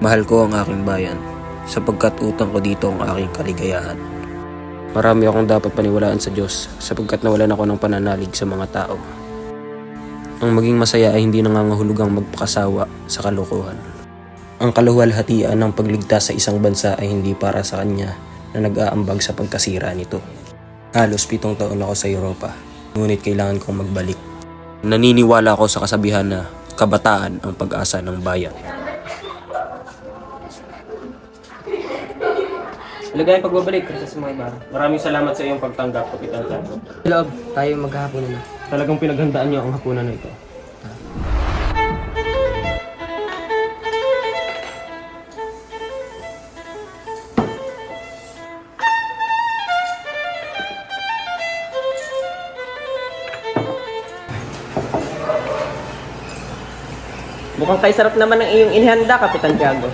Mahal ko ang aking bayan, sapagkat utang ko dito ang aking kaligayahan. Marami akong dapat paniwalaan sa Diyos, sapagkat nawalan ako ng pananalig sa mga tao. Ang maging masaya ay hindi nangangahulugang magpakasawa sa kalokohan. Ang kaluwalhatian ng pagligtas sa isang bansa ay hindi para sa kanya na nag-aambag sa pagkasira nito. Halos 7 taon ako sa Europa, ngunit kailangan kong magbalik. Naniniwala ako sa kasabihan na kabataan ang pag-asa ng bayan. Ligayang pagbabalik kasi sa mga iba. Maraming salamat sa iyong pagtanggap, Kapitan Tiago. Loob, tayo maghahapon na. Talagang pinaghandaan niyo ang hapunan na ito. Mukhang kay sarap naman ang iyong inihanda, Kapitan Tiago.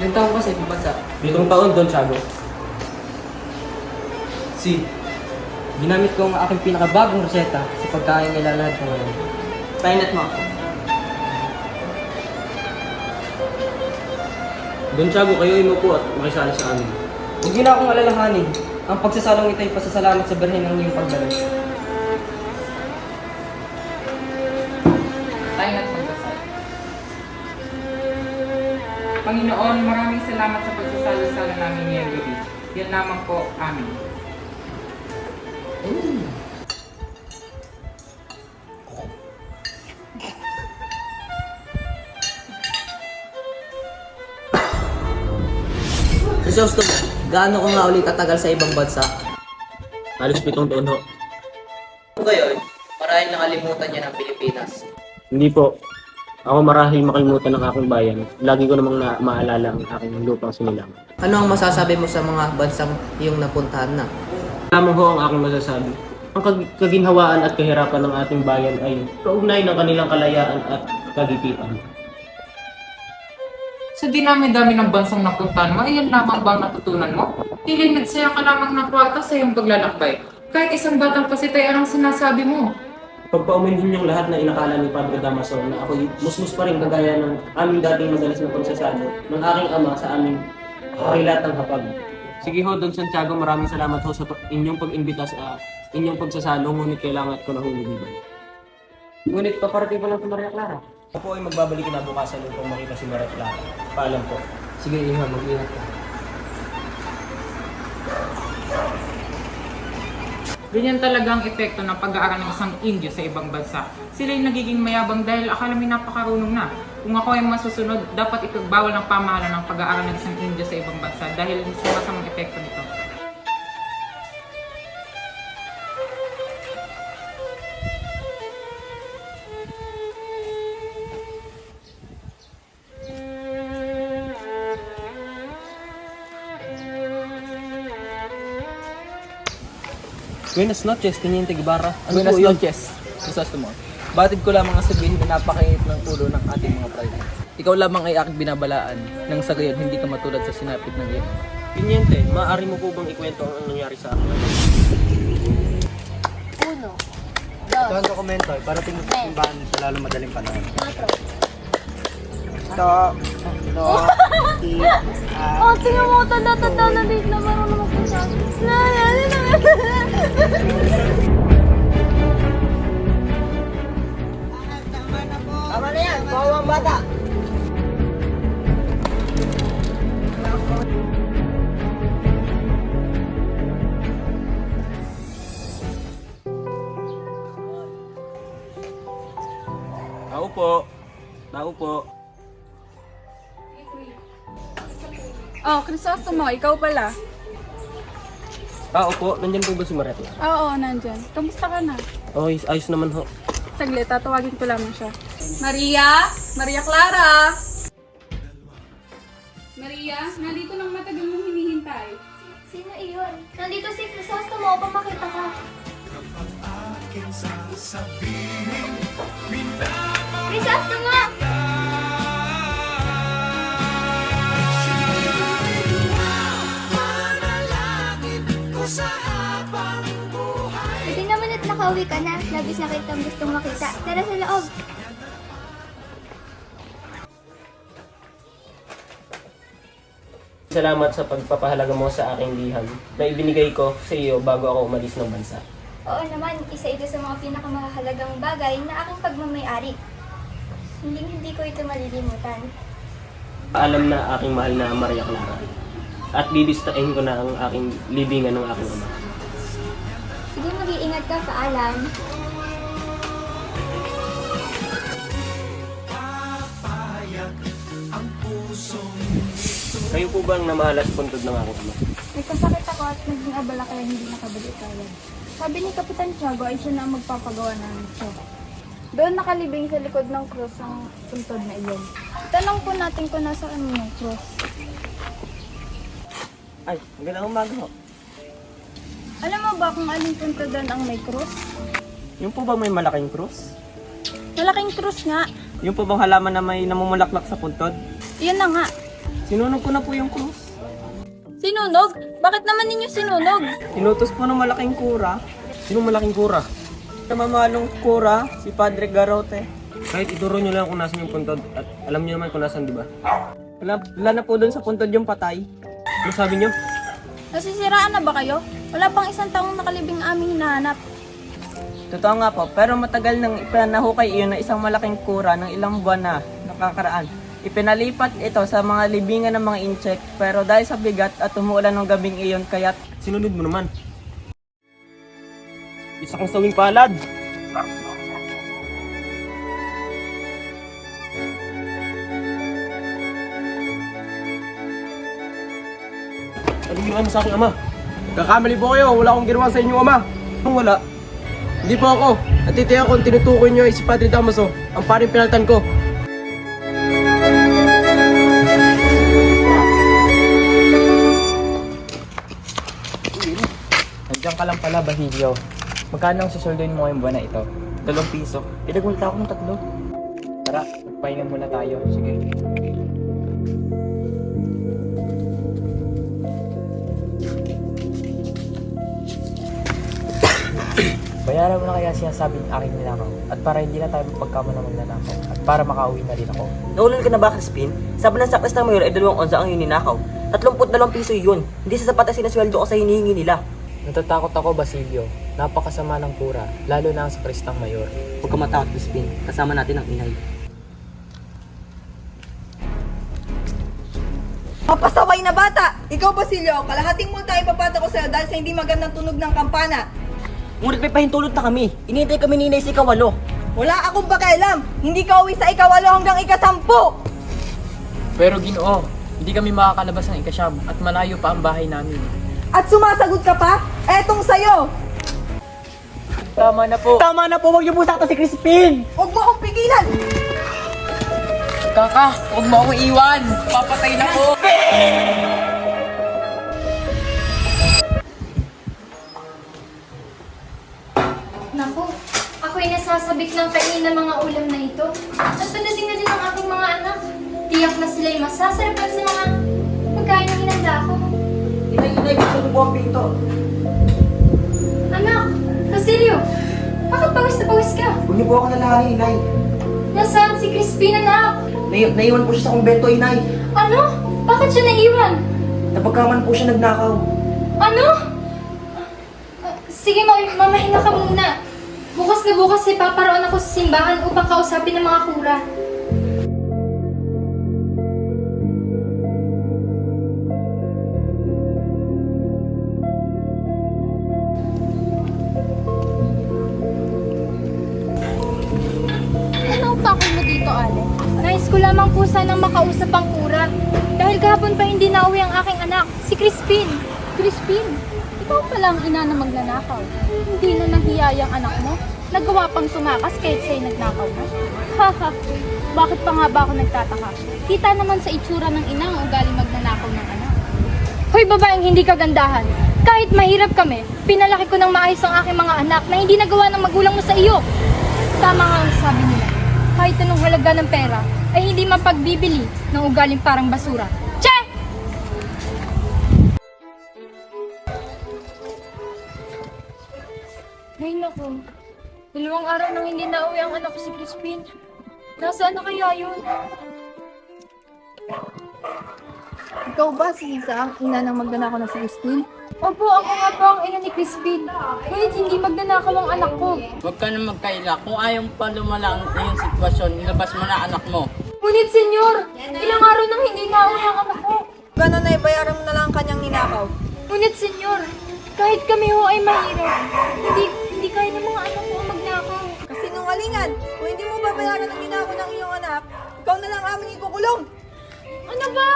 Ilang taon ka sa ibang bansa? 7 taon, Don Tiago. Ginamit ko ang aking pinakabagong reseta sa pagkain nilalahad ko ngayon. Painat mo ako. Don Tiago, kayo ay mapo at makisali sa amin. Huwag niyo na akong alalahanin. Ang pagsasalong ito ay pasasalamat sa Birhen ng iyong pagbalik. Tayo at magdasal. Panginoon, maraming salamat sa pagsasalo-salo namin ngayong gabi. Yan lamang po, amin. Crisostomo, gaano ko nga ulit katagal sa ibang bansa? Halos 7 taon ho. Kung gayon, marahil nakalimutan niya ng Pilipinas. Hindi po. Ako marahil makalimutan ng aking bayan. Lagi ko namang maalala ang aking lupang sinilangan. Ano ang masasabi mo sa mga bansang iyong napuntahan na? Lamang ho ang aking masasabi. Ang kaginhawaan at kahirapan ng ating bayan ay kaugnay ng kanilang kalayaan at kagipitan. Sa dinami-dami ng bansang napuntahan mo, iyan lamang bang natutunan mo? Tila nagsaya ka lamang ng kwarta sa iyong paglalakbay. Kahit isang batang pasitay, anong sinasabi mo? Pagpauminhin niyong lahat na inakala ni Padre Damaso na ako'y musmus pa rin kagaya ng aming dating madalas na pagsasalo ng aking ama sa aming kailatang hapag. Sige ho, Don Santiago, maraming salamat ho sa inyong pag-imbita sa inyong pagsasalo, ngunit kailangan ko na hulubiban. Ngunit paparating pa lang si Maria Clara. Ako po ay magbabalik kinabukasan upang makita si Maria Clara. Paalam po. Sige, Iha, mag-ingat ka. Ganyan talaga ang epekto ng pag-aaral ng isang Indio sa ibang bansa. Sila'y nagiging mayabang dahil akala may napakarunong na. Kung ako ay masusunod, dapat ipagbawal ng pamahalaan ng pag-aaral ng isang Indio sa ibang bansa dahil sa masamang epekto nito. Buenas noches, Teniente Guevara. Buenas noches, Crisostomo. Batid ko lamang ang sabihin na napakainit ng ulo ng ating mga pride. Ikaw lamang ay aking binabalaan nang sa gayon hindi ka matulad sa sinapit ng iyong. Teniente, maaari mo po bang ikwento ang nangyari sa akin? 1, 2, Ito ang dokumento ay parating sa simbahan sa lalo madaling panahon. 4. Ito, Oh, tingnan mo, tanda-tanda na date na marunong magpasabi. Tama na yan, bawang bata. Tao po. Tao po. Oh, Crisostomo, ikaw pala. Tao po. Nandyan po ba si Maria Clara? Oo, nandyan. Kamusta ka na? Okay, ayos naman ho. Saglit, tatawagin ko lamang siya. Maria? Maria Clara? Maria, nandito nang matagal mong hinihintay. Sino iyon? Nandito si Crisostomo, pamakita ka. Crisostomo! Tingnan mo na nakauwi ka na. Labis na kitang gustong makita. Tara sa loob. Salamat sa pagpapahalaga mo sa aking liham na ibinigay ko sa iyo bago ako umalis ng bansa. Oo naman, isa ito sa mga pinakamahalagang bagay na aking pagmamayari. Hindi ko ito malilimutan. Alam na aking mahal na Maria Clara at bibistahin ko na ang aking libingan ng aking ama. Sige, mag-iingat ka. Paalam. Kayo po ba ang namahalas puntod ng aking ama? May kasakit ako at naging abala kaya hindi nakabalik tayo. Sabi ni Kapitan Tiago ay siya na ang magpapagawa ng ito. Doon nakalibing sa likod ng cross ang puntod na iyon. Tanong po natin kung nasaan yung cross. Ay, magandang umaga ho. Alam mo ba kung aling puntod doon ang may cross? Yung po ba may malaking krus? Malaking cross nga. Yung po bang halaman na may namumulaklak sa puntod? Iyon na nga. Sinunog ko na po yung krus. Sinunog? Bakit naman ninyo sinunog? Inutos po ng malaking kura. Sinong malaking kura? Sa mamalong kura, si Padre Garote. Kahit ituro nyo lang kung nasan yung puntod at alam nyo naman kung nasan, di ba? Wala na po doon sa puntod yung patay. Ano sabi nyo? Nasisiraan na ba kayo? Wala pang isang taong nakalibing aming hinahanap. Totoo nga po, pero matagal nang ipinahukay iyon na isang malaking kura ng ilang buwan na nakakaraan. Ipinalipat ito sa mga libingan ng mga incheck, pero dahil sa bigat at umuulan ng gabing iyon, kaya't Sinunod mo naman. Isa kang sawing palad. Aliyuan mo sa aking ama. kakamali po kayo, wala akong ginawa sa inyong ama. Kung wala, Hindi po ako. Natitiyak kung tinutukoy nyo ay si Padre Damaso, ang paring pinaltan ko. Nandiyan ka lang pala, Basilio. Magkano ang susulduin mo ngayong buwan na ito? 2 piso. Pinagulta ako ng 3. Tara, magpahinga muna tayo. Sige. Bayaran mo na kaya sinasabing aking ninakaw at para hindi na tayo magpagkama ng magnanakaw at para makauwi na rin ako. Naulol ka na ba, Crispin? Sabi ng saklas ng mayor ay 2 onsa ang hininakaw. 32 piso yun. Hindi sa sapat na sinasweldo ko sa hinihingi nila. Natatakot ako, Basilio. Napakasama ng kura, lalo na ang sakristang mayor. Huwag ka matakot, Crispin. Kasama natin ang inay. Mapasaway na bata! Ikaw, Basilio, kalahating multa ipapata ko sa'yo dahil sa hindi magandang tunog ng kampana. Ngunit may pahintulot na kami. Inintay kami ni inay sa ikawalo. Wala akong pakialam! Hindi ka uwi sa ika-8 hanggang ika-10! Pero Ginoo, hindi kami makakalabas ng ikasyam at malayo pa ang bahay namin. At sumasagot ka pa? Etong sa'yo! Tama na po. Tama na po, huwag niyo po sakta si Crispin! Huwag mo akong pigilan! Kaka, huwag mo akong iwan. Papatay na ko. Naku, ako'y nasasabik ng kainin ng mga ulam na ito. At padating na din ang aking mga anak. Tiyak na sila'y masasarapan sa mga pagkain na hinanda ko. Inay, gusto mo po ang pinto. Anak, Basilio, bakit pawis na pawis ka? Huwag niyo po ako nalahanin, inay. Nasaan si Crispin, anak? Naiwan po siya sa kumbento, inay. Ano? Bakit siya naiwan? Napagkaman po siya nagnakaw. Ano? Sige, mamahinga ka muna. Bukas na bukas ay paparoon ako sa simbahan upang kausapin ng mga kura. Ano ang pakol mo dito, Ale? Nais ko lamang po sanang makausap ang kura. Dahil kahapon pa hindi nauwi ang aking anak, si Crispin. Crispin, ikaw pala ang ina na magnanakaw. Hindi na nahiyayang anak mo. Nagawa pang tumakas kahit sa'yo nagnakaw na. Haha, bakit pa nga ba ako nagtataka? Kita naman sa itsura ng ina ang ugaling magnanakaw ng anak. Hoy babaeng hindi kagandahan. Kahit mahirap kami, pinalaki ko ng maayos ang aking mga anak na hindi nagawa ng magulang mo sa iyo. Tama nga ang sabi nila. Kahit anong halaga ng pera, ay hindi mapagbibili ng ugaling parang basura. Che! Ay naku, 2 araw nang hindi nauwi ang anak ko si Crispin. Nasaan na kaya yun? Ikaw ba si Isa ang ina ng magnanakaw na si Christine? Opo, ako nga po ang ina ni Crispin. Ngunit hindi magnanakaw ang anak ko. Huwag ka na magkaila. Kung ayaw pa lumala ang iyong sitwasyon, ilabas mo na anak mo. Ngunit senyor, ilang araw nang hindi nauwi ang anak ko. Gano'n na ibayaran mo na lang ang kanyang ninakaw. Ngunit senyor, kahit kami ho ay mahirap, hindi kaya ng mga anak ko ang magnakaw. Kasinungalingan! Kung hindi mo babayaran ang ninakaw ng iyong anak, ikaw na lang aming ikukulong! Ano ba?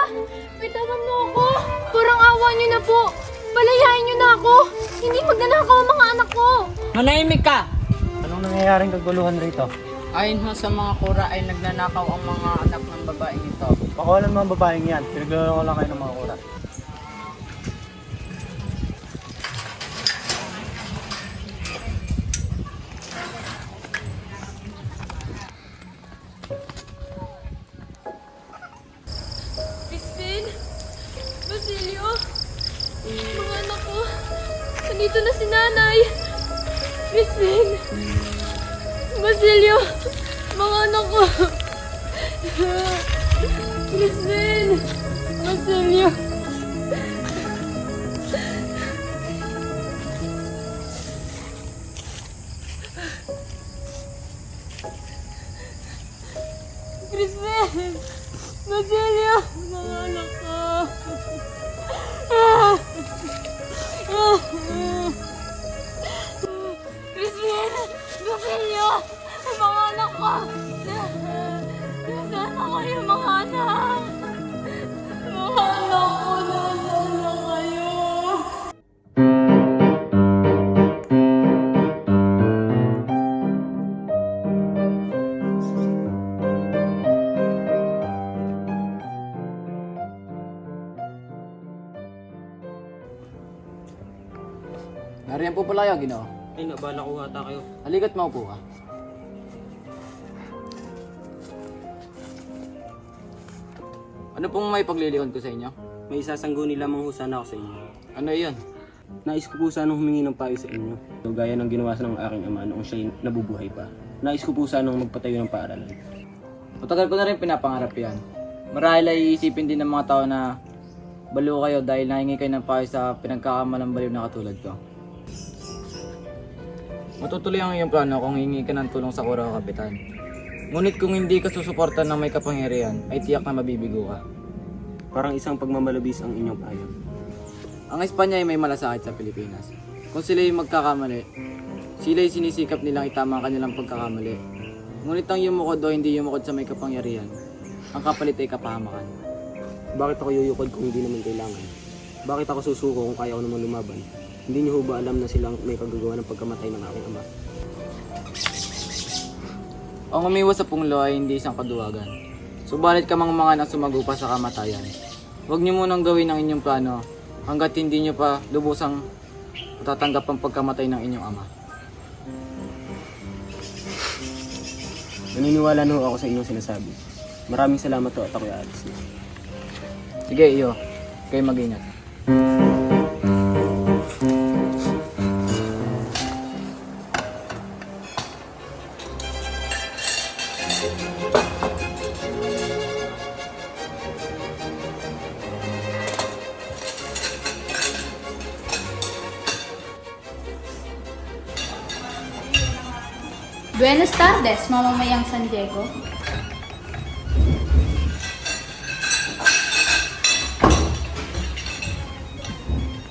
Bitawan mo ako. Parang awa niyo na po. Palayain niyo na ako. Hindi magnanakaw ang mga anak ko. Manahimik ka! Anong nangyayaring kaguluhan rito? Ayon ho sa mga kura ay nagnanakaw ang mga anak ng babaeng ito. Pakawalan mga babaeng yan. Pinaglaro ko lang kayo ng mga kura. Crispin? Basilio? Mga anak ko. Nandito na si nanay. Crispin? Basilio? Mga anak ko. Crispin? Basilio? Crispin! Basilio! Mga anak ko! Crispin! Basilio! Mga anak ko! Nasaan na kayo mga anak? Mga anak ko! Nasaan na kayo? Nariyan po pala yung Ginoo. Ay, nabala ko ata kayo. Halikat maupo ka. Ano pong may paglilihon ko sa inyo? May isasangguni lamang ho sana ako sa inyo. Ano iyon? Nais ko po sanang humingi ng payo sa inyo. So, gaya ng ginawa ng aking ama noong siya'y nabubuhay pa. Nais ko po sanang magpatayo ng paaralan. Matagal ko na rin pinapangarap yan. Marahil ay iisipin din ng mga tao na baliw kayo dahil nahingi kayo ng payo sa pinagkakamalang baliw na katulad ko. Matutuloy ang iyong plano kung hingi ka ng tulong sa Kura o Kapitan. Ngunit kung hindi ka susuporta ng may kapangyarihan, ay tiyak na mabibigo ka. Parang isang pagmamalabis ang inyong payo. Ang Espanya ay may malasakit sa Pilipinas. Kung sila'y magkakamali, sila'y sinisikap nilang itama ang kanilang pagkakamali. Ngunit ang yumukod o hindi yumukod sa may kapangyarihan, ang kapalit ay kapahamakan. Bakit ako yuyukod kung hindi naman kailangan? Bakit ako susuko kung kaya ko naman lumaban? Hindi niyo ho ba alam na silang may kagagawa ng pagkamatay ng aking ama? Ang umiwas sa punglo ay hindi isang kaduwagan. Subalit kamangmangan ang sumagupa sa kamatayan. Huwag niyo munang gawin ang inyong plano hanggat hindi niyo pa lubusang matatanggap ang pagkamatay ng inyong ama. Naniniwala na ho ako sa inyong sinasabi. Maraming salamat ho at ako'y aalis na. Sige, iyo. Kayo mag-ingat. Buenas tardes, mamamayang San Diego.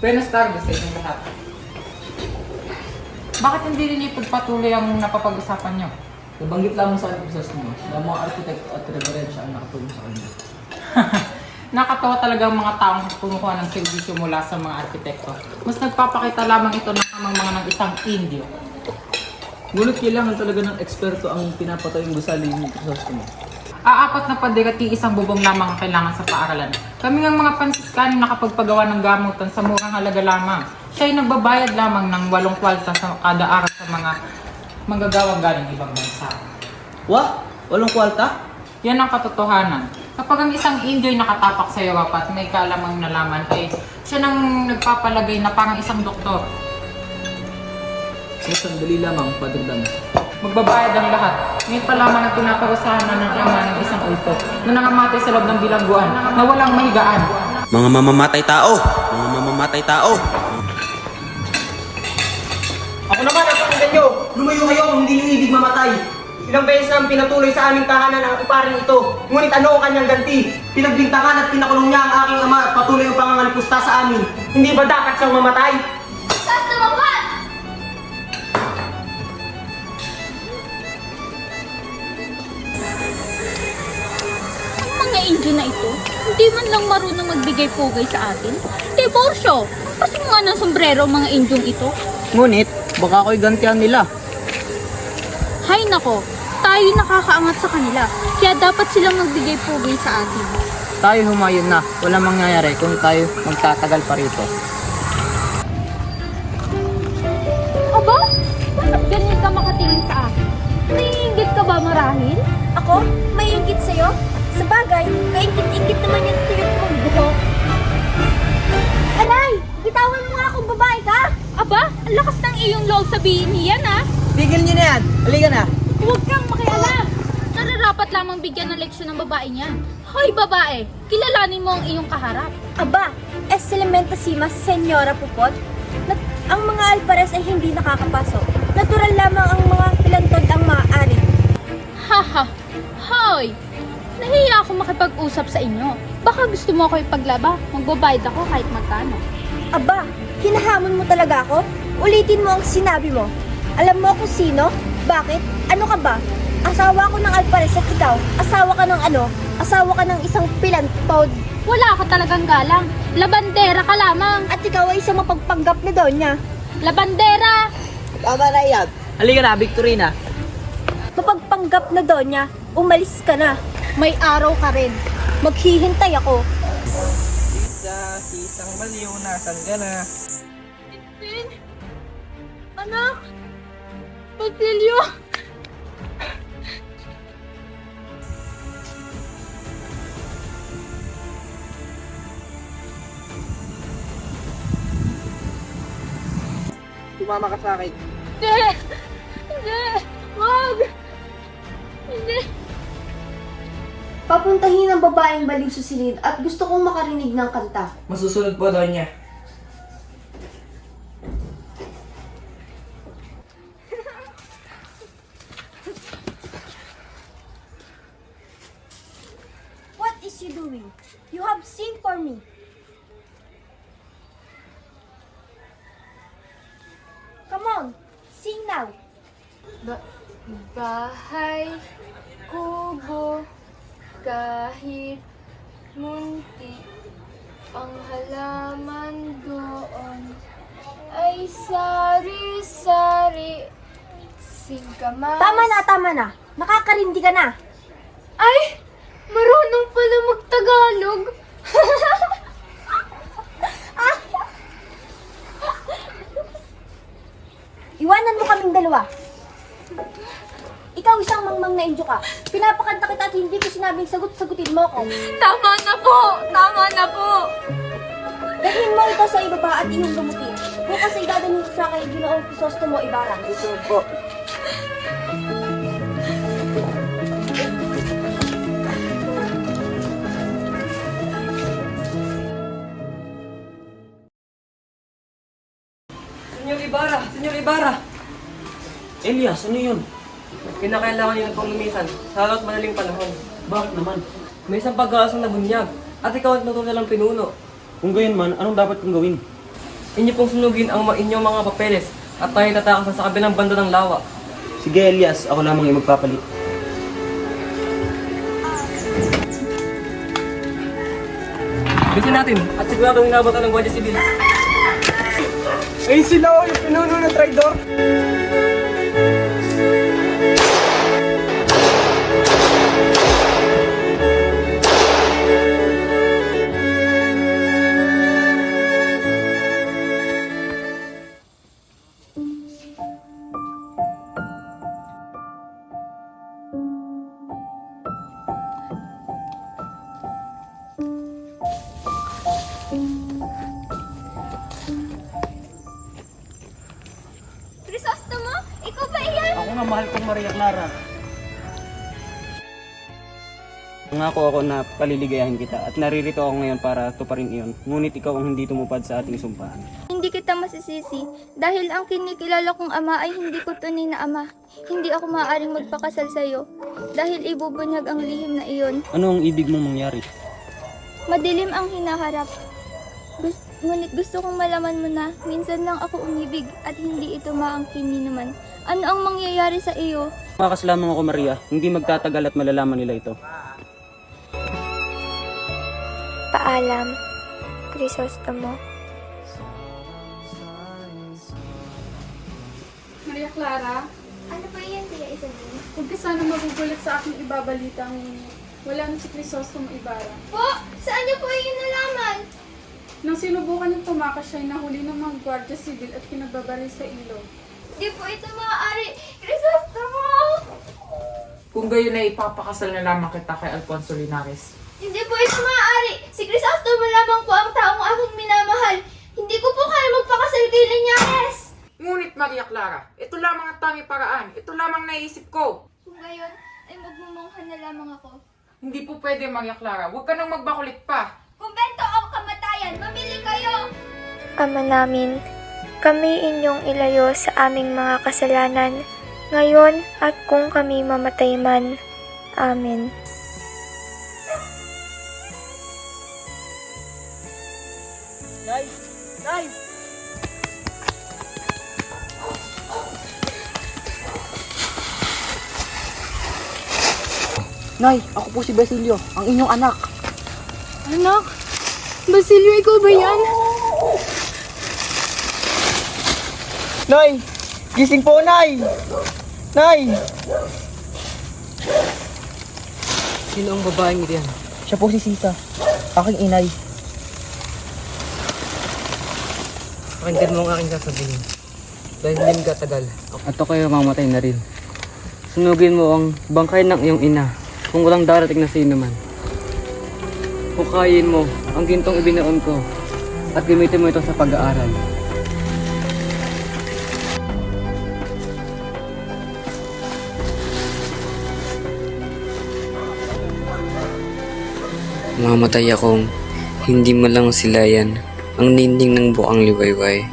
Buenas tardes sa inyong lahat. Bakit hindi rin ipagpatuloy ang napapag-usapan niyo? Nabanggit lamang sa aking mo na mga arkitekto at reverensya ang nakatulong sa kanya. Nakatawa talaga ang mga taong kumukuha ng serbisyo mula sa mga arkitekto. Mas nagpapakita lamang ito ng kamangmangan ng isang Indio. Ngunit kailangan talaga ng eksperto ang pinapatay yung gusali ng Crisostomo. Aapat na paderati isang bubong lamang ang kailangan sa paaralan. Kami ng mga Franciscano nakapagpagawa ng gamutan sa murang halaga lamang. Siya ay nagbabayad lamang ng 8 kwalta sa kada araw sa mga manggagawang galing ibang bansa. What? 8 kwalta? Yan ang katotohanan. Kapag ang isang Indio ay nakatapak sa Europa at may kalamang nalaman, siya nang nagpapalagay na parang isang doktor. Sandali lamang, Padre Dan. Magbabayad ang lahat. Ngayon pa lamang ang pinaparusahan na ng ama ng isang ulpo na nangamatay sa loob ng bilangguan na walang mahigaan. Mga mamamatay tao! Mga mamamatay tao! Ako naman ang pakinggan nyo! Lumayo kayo kung hindi nyo ibig mamatay! Ilang beses na pinatuloy sa aming tahanan ang uparing ito. Ngunit ano ang kanyang ganti? Pinagbintangan at pinakulong niya ang aking ama at patuloy ang pangangalpusta sa amin. Hindi ba dapat siyang mamatay? Sas tumawad! Ang mga Indio na ito, hindi man lang marunong magbigay pugay sa atin. Diborsyo! Kasi nga ng sombrero ang mga Indyong ito. Ngunit, baka ako'y gantihan nila. Hay nako, tayo nakakaangat sa kanila. Kaya dapat silang magbigay pugay sa atin. Tayo humayon na, walang mangyayari kung tayo magtatagal pa rito. Aba, bakit ganyan ka makatingin sa akin? Naiingit ka ba marahil? Ako? May inggit sa'yo? Sa bagay, kaingit-ingit naman yung tuyot mong buhok. Aray! Bitawan mo nga kung babae ka! Aba, ang lakas ng iyong loob sabihin niyan ah! Tigil niyo na yan! Halika na! Huwag kang makialam! Nararapat lamang bigyan ng leksyon ng babae niyan. Hoy babae, kilalanin mo ang iyong kaharap. Aba, Excelentasima Senyora Pupot, ang mga Alvarez ay hindi nakakapasok. Natural lamang ang mga pilantod ang maaari. Haha, hoy! Nahiya ako makipag-usap sa inyo. Baka gusto mo ako ipaglaba, magbabayad ako kahit magkano. Aba, hinahamon mo talaga ako? Ulitin mo ang sinabi mo. Alam mo kung sino? Bakit? Ano ka ba? Asawa ko ng Alvarez at ikaw. Asawa ka ng ano? Asawa ka ng isang pilantod. Wala ka talagang galang. Labandera ka lamang. At ikaw ay isang mapagpanggap na donya. Labandera! Tama na yan! Halika na, Victorina! Mapagpanggap na donya, umalis ka na. May araw ka rin. Maghihintay ako. Isang baliw, nasan ka na? Anak! Basilio! Tumama ka sa akin. Hindi! Hindi! Wag! Hindi! Papuntahin ang babaeng baliw sa silid at gusto kong makarinig ng kanta. Masusunod po, Donya. What is you doing? You have sing for me. Come on, sing now. Bahay, kubo, kahit munti, ang halaman doon ay sari-sari, singkamas. Tama na. Nakakarindi ka na. Ay! Marunong pala magtagalog. Iwanan mo kaming dalawa. Ikaw isang mangmang na Indio ka. Pinapakanta kita at hindi ko sinabing sagutin mo ko. Tama na po! Tama na po! Dalhin mo ito sa ibaba at iyong lumutin. Bukas ay dadalhin ko sa kay Ginoong Crisostomo Ibarra. Susunod po. Senyor Ibarra! Elias, ano yun? Kinakailangan niyo na pong lumisan sa halo't madaling panahon. Bakit naman? May isang pag-aasang nabunyag at ikaw at natunalang pinuno. Kung gayon man, anong dapat kong gawin? Inyo pong sunugin ang inyong mga papeles at tayo tatakasan sa kabilang banda ng lawa. Sige Elias, ako lamang yung magpapalit. Bitin natin at siguradong inaabot ng Guardia Civil. Ay sila yung pinuno ng traidor! nga, mahal kong Maria Clara. Nangako ako na paliligayahin kita at naririto ako ngayon para tuparin iyon. Ngunit ikaw ang hindi tumupad sa ating sumpahan. Hindi kita masisisi dahil ang kinikilala kong ama ay hindi ko tunay na ama. Hindi ako maaaring magpakasal sa iyo dahil ibubunyag ang lihim na iyon. Ano ang ibig mong mangyari? Madilim ang hinaharap. Ngunit gusto kong malaman mo na minsan lang ako umibig at hindi ito maangkin ni naman. Ano ang mangyayari sa iyo? Makas lamang ako, Maria. Hindi magtatagal at malalaman nila ito. Paalam, Crisostomo. Maria Clara, Ano ba yan, Kuya Isabel? huwag ka sana magugulat sa aking ibabalitang wala na si Crisostomo Ibarra. Po, saan niyo po yun nalaman? Nang sinubukan ng tumakas siya, ay nahuli ng mga gwardiya sibil at kinababaril sa ilog. Di po ito maaari. Crisostomo! Kung gayon ay ipapakasal na lamang kita kay Alfonso Linares. Hindi po ito maaari. Si Crisostomo lamang po ang taong aking minamahal. Hindi ko po kaya magpakasal kay Linares. Ngunit Maria Clara, ito lamang ang tanging paraan. Ito lamang naisip ko. Kung gayon, ay magmumungha na lamang ako. Hindi po pwede, Maria Clara. Huwag ka nang magbakulit pa. Kumbento o kamatayan, mamili kayo! Ama namin, kami inyong ilayo sa aming mga kasalanan, ngayon at kung kami mamatay man. Amen. Nay! Nay! Nay, ako po si Basilio, ang inyong anak. Anak! Basilio, ikaw ba yan? Nay! Gising po, Nay! Nay! Sino ang babaeng iriyan? Siya po si Sisa, aking inay. Pakinggan mo ang aking sasabihin. Dahil hindi katagal, at ako kayo mamatay na rin. Sunugin mo ang bangkay ng iyong ina kung walang darating na sino man. Hukayin mo ang gintong ibinaon ko at gamitin mo ito sa pag-aaral. Mamatay akong hindi mo lang silayan ang ninding ng bukang liwayway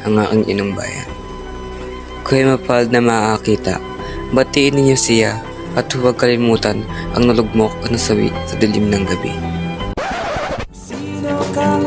ang aking inang bayan. Kuya mapalad na makakita, batiin ninyo siya at huwag kalimutan ang nalugmok na nasawi sa dilim ng gabi. Sino ka